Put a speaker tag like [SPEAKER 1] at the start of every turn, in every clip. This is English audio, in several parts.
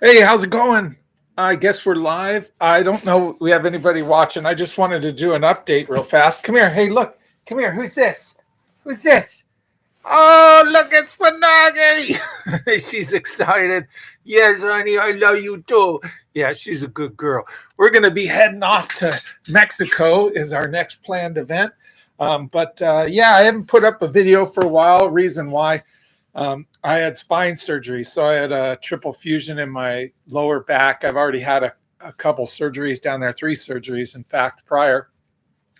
[SPEAKER 1] Hey, how's it going? I guess we're live. I don't know we have anybody watching. I just wanted to do an update real fast. Come here. Hey, look. Come here. Who's this? Who's this? Oh, look, it's Managi. She's excited. Yes, honey, I love you too. Yeah, she's a good girl. We're going to be heading off to Mexico is our next planned event. But yeah, I haven't put up a video for a while. Reason why I had spine surgery. So I had a triple fusion in my lower back. I've already had a couple surgeries down there, 3 surgeries, in fact, prior.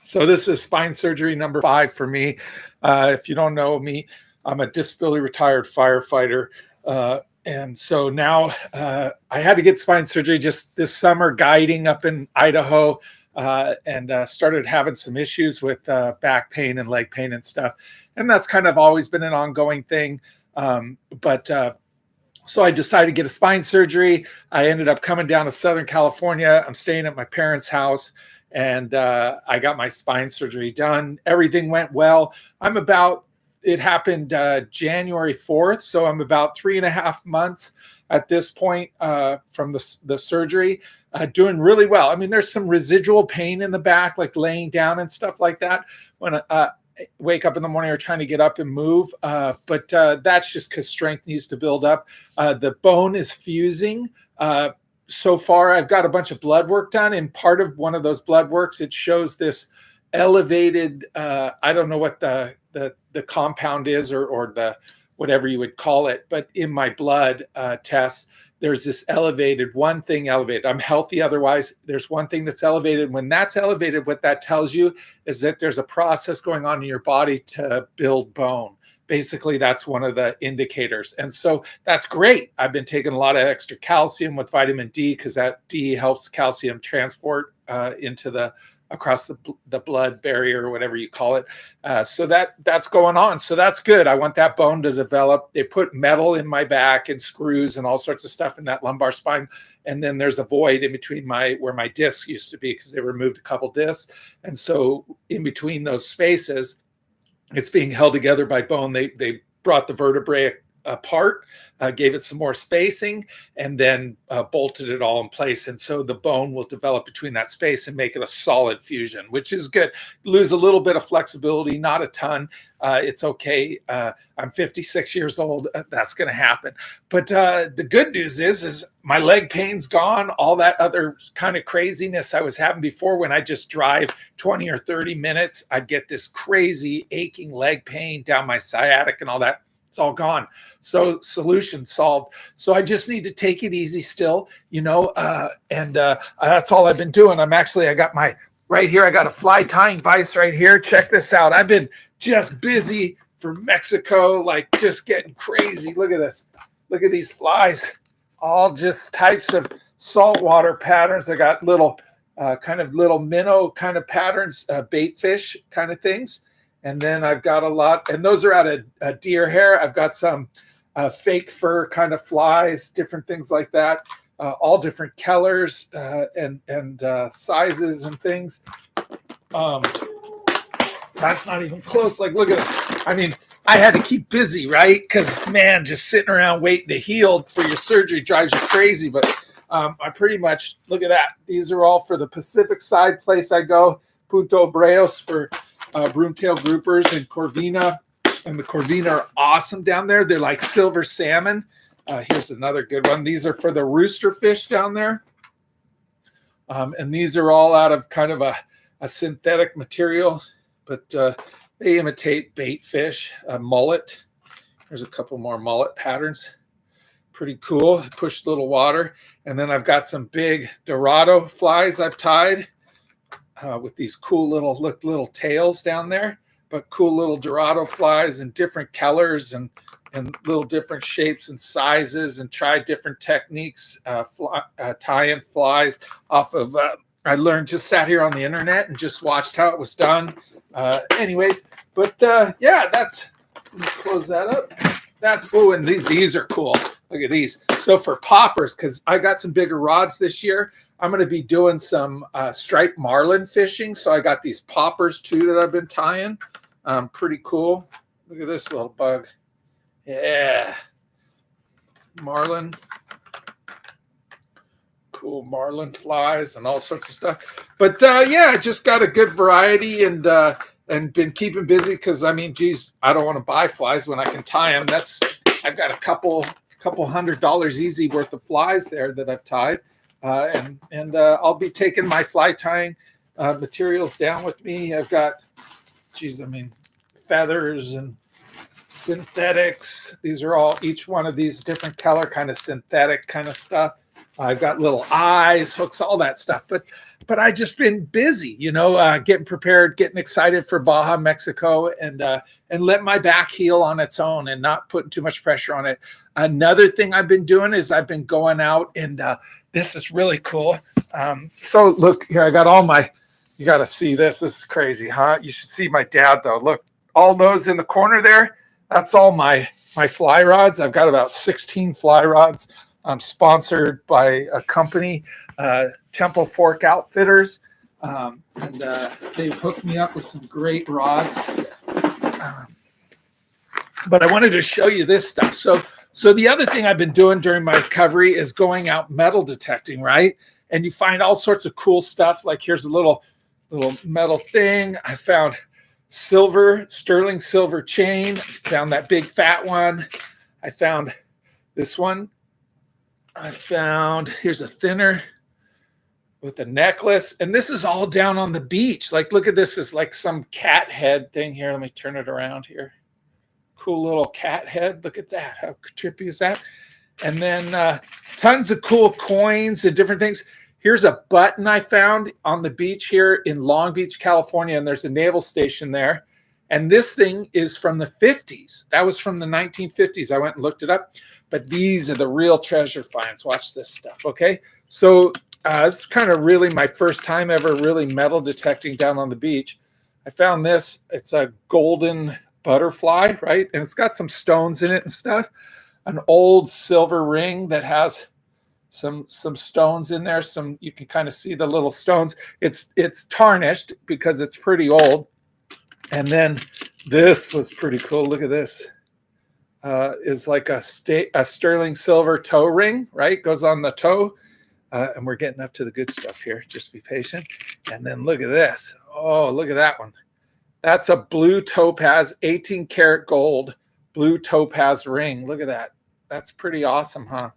[SPEAKER 1] So this is spine surgery number 5 for me. If you don't know me, I'm a disability retired firefighter. And so now I had to get spine surgery just this summer guiding up in Idaho and started having some issues with back pain and leg pain and stuff. And that's kind of always been an ongoing thing. But so I decided to get a spine surgery. I ended up coming down to Southern California. I'm staying at my parents' house, and I got my spine surgery done. Everything went well. It happened January 4th, so I'm about 3.5 months at this point from the surgery. Doing really well. I mean, there's some residual pain in the back, like laying down and stuff like that. When wake up in the morning or trying to get up and move. But that's just because strength needs to build up. The bone is fusing. So far, I've got a bunch of blood work done. And part of one of those blood works, it shows this elevated, I don't know what the compound is or the whatever you would call it. But in my blood tests, there's this one thing elevated. I'm healthy otherwise. There's one thing that's elevated. When that's elevated, what that tells you is that there's a process going on in your body to build bone. Basically, that's one of the indicators. And so that's great. I've been taking a lot of extra calcium with vitamin D because that D helps calcium transport across the blood barrier or whatever you call it. So that's going on. So that's good. I want that bone to develop. They put metal in my back and screws and all sorts of stuff in that lumbar spine. And then there's a void in between where my discs used to be because they removed a couple discs. And so in between those spaces, it's being held together by bone. They brought the vertebrae apart, gave it some more spacing, and then bolted it all in place. And so the bone will develop between that space and make it a solid fusion, which is good. Lose a little bit of flexibility, not a ton. It's okay. I'm 56 years old. That's going to happen. But the good news is my leg pain's gone. All that other kind of craziness I was having before, when I just drive 20 or 30 minutes, I'd get this crazy aching leg pain down my sciatic and all that. It's all gone. So solution solved. So I just need to take it easy still, and that's all I've been doing. I got right here. I got a fly tying vise right here. Check this out. I've been just busy for Mexico, like just getting crazy. Look at this. Look at these flies. All just types of saltwater patterns. I got little minnow kind of patterns, bait fish kind of things. And then I've got a lot, and those are out of deer hair. I've got some fake fur kind of flies, different things like that, all different colors and sizes and things. That's not even close. Like, look at this. I mean, I had to keep busy, right? Because, man, just sitting around waiting to heal for your surgery drives you crazy. But I pretty much, look at that. These are all for the Pacific side place I go, Punto Breos for broomtail groupers and corvina. And the corvina are awesome down there. They're like silver salmon. Here's another good one. These are for the rooster fish down there. And these are all out of kind of a synthetic material, but they imitate bait fish, mullet. There's a couple more mullet patterns. Pretty cool. Push a little water. And then I've got some big Dorado flies I've tied with these cool little tails down there, but cool little Dorado flies in different colors and little different shapes and sizes, and tried different techniques, tying flies off of, I learned, just sat here on the internet and just watched how it was done. Anyways, but yeah, let's close that up. And these are cool. Look at these. So for poppers, because I got some bigger rods this year, I'm going to be doing some striped marlin fishing. So I got these poppers too that I've been tying. Pretty cool. Look at this little bug. Yeah. Marlin. cool marlin flies and all sorts of stuff. But yeah, I just got a good variety and been keeping busy because I mean, geez, I don't want to buy flies when I can tie them. I've got a couple $100 easy worth of flies there that I've tied, and I'll be taking my fly tying materials down with me. I've got, geez, I mean, feathers and synthetics. These are all, each one of these different color kind of synthetic kind of stuff. I've got little eyes, hooks, all that stuff. But I just been busy, getting prepared, getting excited for Baja, Mexico, and let my back heal on its own and not putting too much pressure on it. Another thing I've been doing is I've been going out, and this is really cool. So look here, I got all my. You got to see this. This is crazy, huh? You should see my dad though. Look, all those in the corner there. That's all my fly rods. I've got about 16 fly rods. I'm sponsored by a company, Temple Fork Outfitters, and they've hooked me up with some great rods. But I wanted to show you this stuff. So the other thing I've been doing during my recovery is going out metal detecting, right? And you find all sorts of cool stuff. Like here's a little metal thing. I found sterling silver chain. Found that big fat one. I found this one. Here's a thinner with a necklace. And this is all down on the beach. Like, look at this. Is like some cat head thing here. Let me turn it around here. Cool little cat head. Look at that. How trippy is that? And then tons of cool coins and different things. Here's a button I found on the beach here in Long Beach, California, and there's a naval station there. And this thing is from the 50s. That was from the 1950s. I went and looked it up. But these are the real treasure finds. Watch this stuff, okay? So this is kind of really my first time ever really metal detecting down on the beach. I found this. It's a golden butterfly, right? And it's got some stones in it and stuff. An old silver ring that has some stones in there. You can kind of see the little stones. It's tarnished because it's pretty old. And then this was pretty cool. Look at this. Is like a sterling silver toe ring, right? Goes on the toe. And we're getting up to the good stuff here. Just be patient. And then look at this. Oh, look at that one. That's a blue topaz, 18 karat gold, blue topaz ring. Look at that. That's pretty awesome, huh?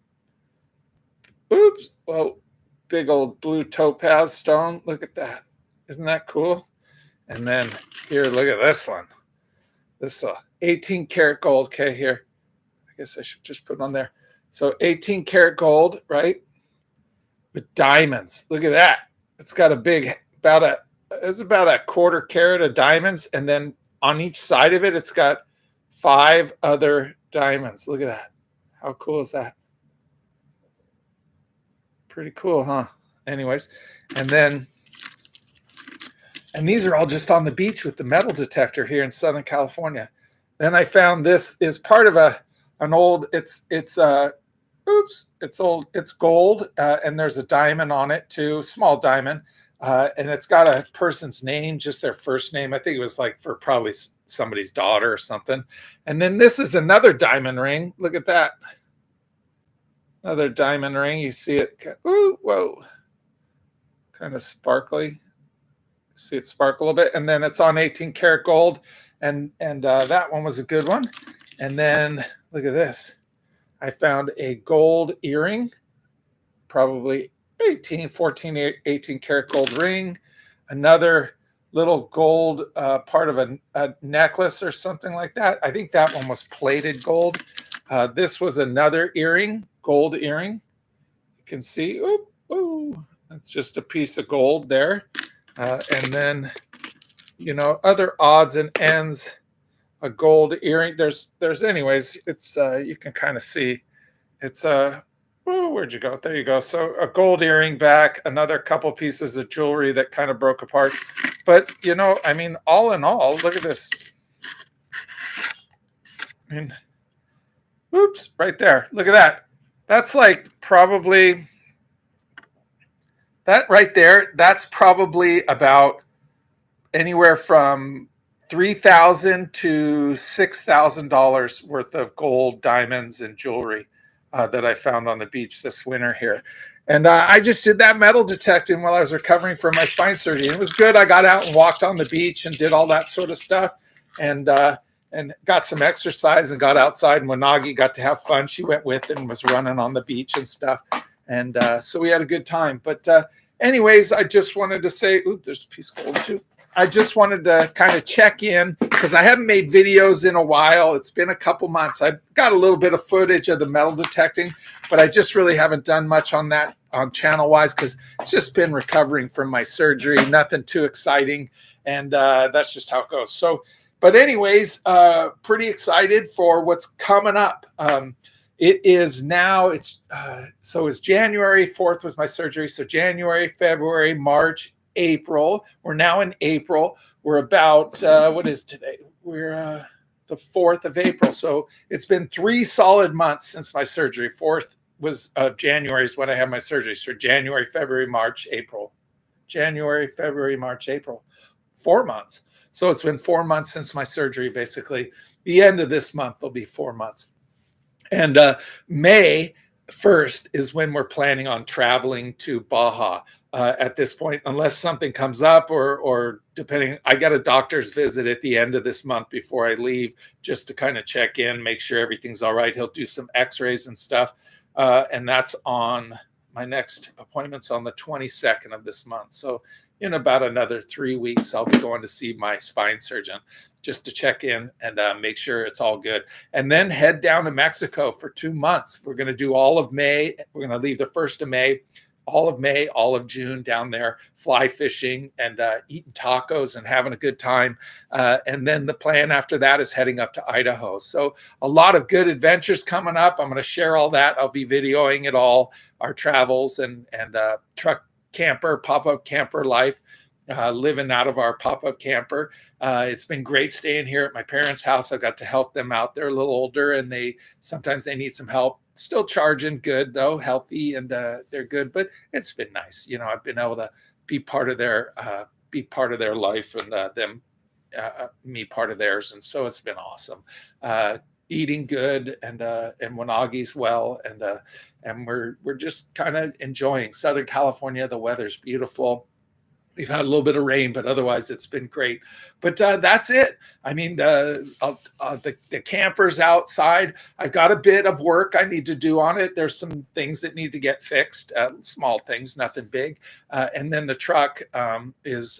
[SPEAKER 1] Oops. Whoa. Big old blue topaz stone. Look at that. Isn't that cool? And then here, look at this one. This 18 karat gold. Okay, here. I guess I should just put it on there. So 18 karat gold, right? With diamonds. Look at that. It's got it's about a quarter carat of diamonds. And then on each side of it, it's got 5 other diamonds. Look at that. How cool is that? Pretty cool, huh? Anyways, and these are all just on the beach with the metal detector here in Southern California. Then I found this is part of an old, it's gold, and there's a diamond on it too, small diamond, and it's got a person's name, just their first name. I think it was like for probably somebody's daughter or something. And then this is another diamond ring. Look at that. Another diamond ring. You see it. Ooh, whoa. Kind of sparkly. See it sparkle a little bit. And then it's on 18 karat gold. And that one was a good one. And then look at this. I found a gold earring, probably 18 karat gold ring, another little gold part of a necklace or something like that. I think that one was plated gold. This was another earring, gold earring. You can see, it's just a piece of gold there. And then, other odds and ends. A gold earring. There's anyways, it's you can kind of see it's where'd you go? There you go. So a gold earring back, another couple pieces of jewelry that kind of broke apart. But I mean, all in all, look at this. I mean, oops, right there. Look at that. That's like probably that right there. That's probably about anywhere from $3,000 to $6,000 worth of gold, diamonds, and jewelry that I found on the beach this winter here. And I just did that metal detecting while I was recovering from my spine surgery. It was good. I got out and walked on the beach and did all that sort of stuff, and got some exercise and got outside. And Wanagi got to have fun. She went with and was running on the beach and stuff. And so we had a good time. But anyways, I just wanted to say, ooh, there's a piece of gold too. I just wanted to kind of check in because I haven't made videos in a while. It's been a couple months. I've got a little bit of footage of the metal detecting, but I just really haven't done much on that on channel wise because it's just been recovering from my surgery. Nothing too exciting. And that's just how it goes. So, but anyways, pretty excited for what's coming up. It is now, it's January 4th was my surgery. So January, February, March, April. We're now in April. We're about, what is today? We're the 4th of April. So it's been 3 solid months since my surgery. 4th was January is when I had my surgery. So January, February, March, April. January, February, March, April. 4 months. So it's been 4 months since my surgery, basically. The end of this month will be 4 months. And May 1st is when we're planning on traveling to Baja. At this point, unless something comes up or depending, I got a doctor's visit at the end of this month before I leave, just to kind of check in, make sure everything's all right. He'll do some x-rays and stuff. And that's on my next appointment's on the 22nd of this month. So in about another 3 weeks, I'll be going to see my spine surgeon just to check in and make sure it's all good. And then head down to Mexico for 2 months. We're going to do all of May. We're going to leave the 1st of May, all of May, all of June down there, fly fishing and eating tacos and having a good time. And then the plan after that is heading up to Idaho. So a lot of good adventures coming up. I'm going to share all that. I'll be videoing it all, our travels and truck camper, pop-up camper life, living out of our pop-up camper. It's been great staying here at my parents' house. I've got to help them out. They're a little older and sometimes they need some help. Still charging good though, healthy, and they're good, but it's been nice. You know, I've been able to be part of their life and me part of theirs. And so it's been awesome. Eating good and Wanagi's well. And we're just kind of enjoying Southern California. The weather's beautiful. We've had a little bit of rain, but otherwise it's been great. But that's it. I mean, the camper's outside. I've got a bit of work I need to do on it. There's some things that need to get fixed, small things, nothing big. And then the truck I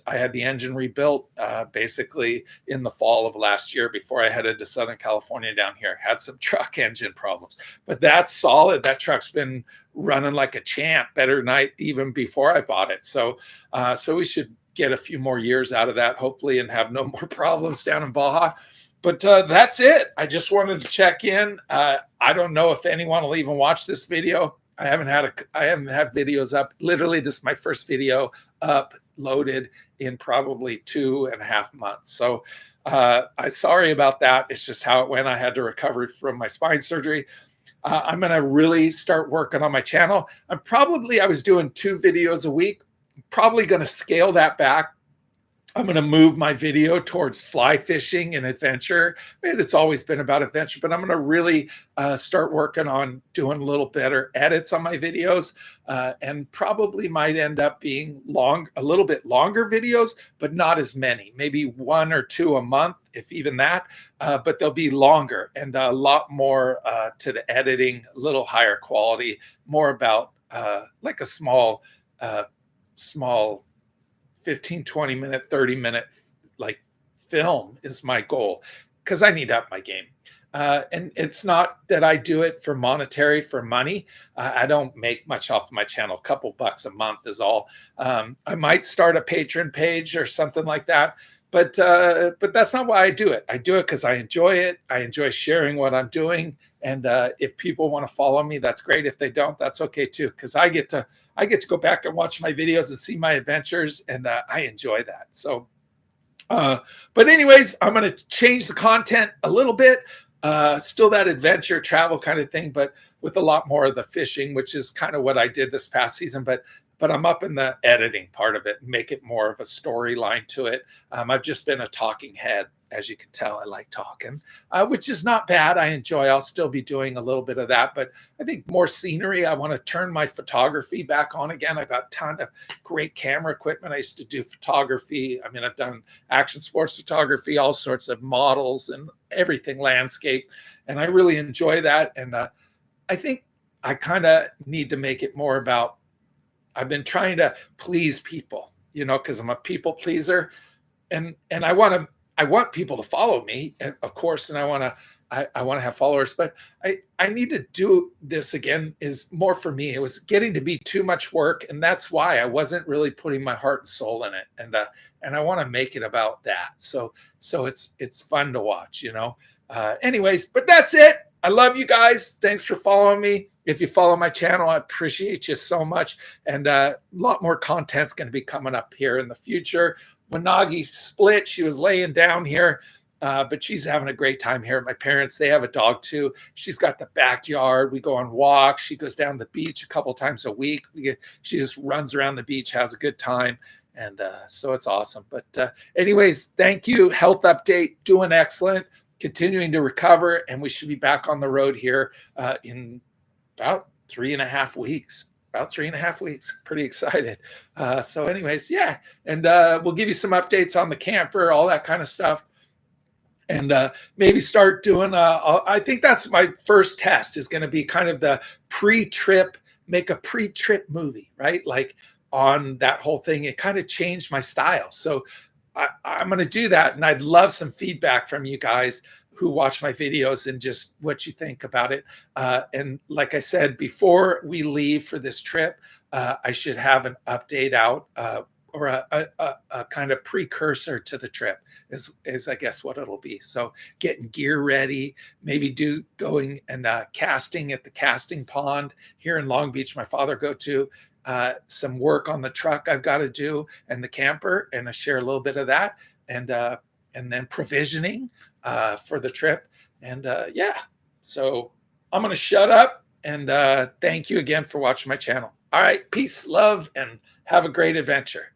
[SPEAKER 1] had the engine rebuilt basically in the fall of last year before I headed to Southern California down here. Had some truck engine problems, but that's solid. That truck's been running like a champ, better than even before I bought it. So we should get a few more years out of that, hopefully, and have no more problems down in Baja. But that's it. I just wanted to check in. I don't know if anyone will even watch this video. I haven't had videos up. Literally, this is my first video uploaded in probably 2.5 months. So I'm sorry about that. It's just how it went. I had to recover from my spine surgery. I'm going to really start working on my channel. I was doing 2 videos a week. I'm probably going to scale that back. I'm going to move my video towards fly fishing and adventure. It's always been about adventure, but I'm going to really start working on doing a little better edits on my videos, and probably might end up being a little bit longer videos, but not as many, maybe 1 or 2 a month, if even that, but they'll be longer and a lot more to the editing, a little higher quality, more about like a small 15, 20 minute, 30 minute like film is my goal, because I need to up my game. And it's not that I do it for money. I don't make much off my channel. A couple bucks a month is all. I might start a Patreon page or something like that. But that's not why I do it. I do it because I enjoy it. I enjoy sharing what I'm doing. And if people want to follow me, that's great. If they don't, that's okay too. Because I get to go back and watch my videos and see my adventures, and I enjoy that. So, but anyways, I'm going to change the content a little bit. Still that adventure travel kind of thing, but with a lot more of the fishing, which is kind of what I did this past season. But but I'm up in the editing part of it and make it more of a storyline to it. I've just been a talking head. As you can tell, I like talking, which is not bad. I enjoy. I'll still be doing a little bit of that, but I think more scenery. I want to turn my photography back on again. I got a ton of great camera equipment. I used to do photography. I mean, I've done action sports photography, all sorts of models and everything, landscape, and I really enjoy that. And I think I kind of need to make it more about, I've been trying to please people, because I'm a people pleaser, and I want people to follow me, and of course, and I want to have followers, but I need to do this again, is more for me. It was getting to be too much work, and that's why I wasn't really putting my heart and soul in it, and I want to make it about that. So it's fun to watch. Anyways, but that's it. I love you guys. Thanks for following me. If you follow my channel, I appreciate you so much. And a lot more content's going to be coming up here in the future. Wanagi split. She was laying down here, but she's having a great time here at my parents. They have a dog too. She's got the backyard. We go on walks. She goes down the beach a couple times a week. She just runs around the beach, has a good time. And so it's awesome. But anyways, thank you. Health update, doing excellent, continuing to recover. And we should be back on the road here in about 3.5 weeks. Pretty excited. So anyways, yeah. And we'll give you some updates on the camper, all that kind of stuff. And maybe start doing, I think that's my first test, is going to be kind of the pre-trip, make a pre-trip movie, right? Like on that whole thing. It kind of changed my style. So I'm going to do that. And I'd love some feedback from you guys who watch my videos and just what you think about it. And like I said, before we leave for this trip, I should have an update out or a kind of precursor to the trip is I guess what it'll be. So getting gear ready, maybe going and casting at the casting pond here in Long Beach, my father go to, some work on the truck I've got to do and the camper, and I share a little bit of that, and then provisioning for the trip. And yeah, so I'm going to shut up, and thank you again for watching my channel. All right, peace, love, and have a great adventure.